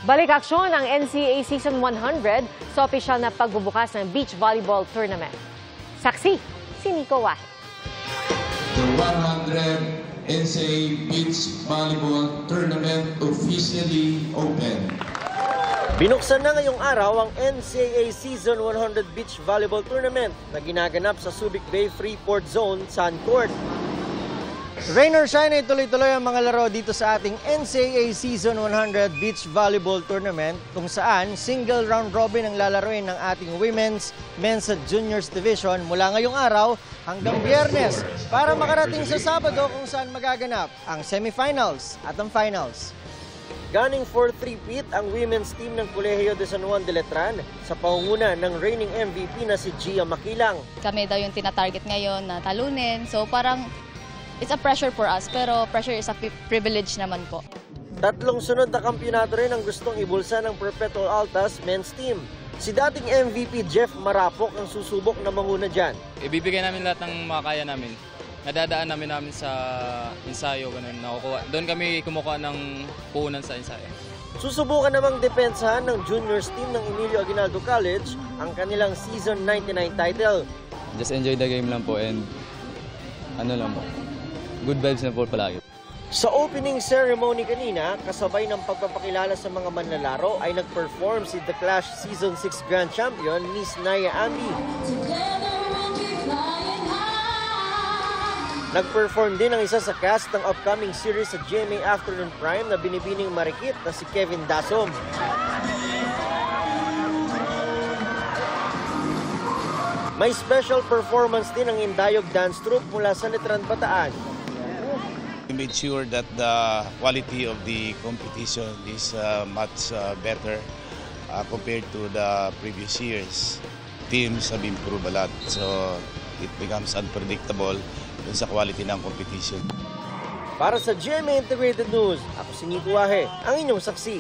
Balik aksyon ang NCAA Season 100 sa opisyal na pagbubukas ng beach volleyball tournament. Saksi, si Nico Wahid. The 100 NCAA Beach Volleyball Tournament officially open. Binuksan na ngayong araw ang NCAA Season 100 Beach Volleyball Tournament na ginaganap sa Subic Bay Freeport Zone, Sand Court. Rain or shine ay tuloy-tuloy ang mga laro dito sa ating NCAA Season 100 Beach Volleyball Tournament kung saan single round robin ang lalaroin ng ating women's, men's at juniors division mula ngayong araw hanggang Biyernes para makarating sa Sabado kung saan magaganap ang semifinals at ang finals. Gunning for 3-peat ang women's team ng Colegio de San Juan de Letran sa pangunguna ng reigning MVP na si Gia Makilang. Kami daw yung tinatarget ngayon na talunin, so parang it's a pressure for us, pero pressure is a privilege naman po. Tatlong sunod na kampyonato rin ang gustong ibulsa ng Perpetual Altas men's team. Si dating MVP Jeff Marapok ang susubok na manguna dyan. Ibibigay namin lahat ng makakaya namin. Nadadaan namin sa ensayo, ganun, nakukuha. Doon kami kumukuha ng puhunan sa ensayo. Susubukan namang depensahan ng juniors team ng Emilio Aguinaldo College ang kanilang Season 99 title. Just enjoy the game lang po and ano lang po, good vibes na po palagi. Sa opening ceremony kanina, kasabay ng pagpapakilala sa mga manlalaro ay nag-perform si The Clash Season 6 Grand Champion Miss Naya Ambi. Nag-perform din ang isa sa cast ng upcoming series sa GMA Afternoon Prime na binibining marikit na si Kevin Dasom. May special performance din ang Indayog Dance Troupe mula sa Letran, Bataan. We made sure that the quality of the competition is much better compared to the previous years. Teams have improved a lot, so it becomes unpredictable dun sa quality ng competition. Para sa GMA Integrated News, ako si Nico Wahid, ang inyong saksi.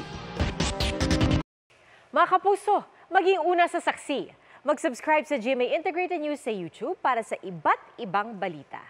Mga kapuso, maging una sa saksi. Mag-subscribe sa GMA Integrated News sa YouTube para sa iba't ibang balita.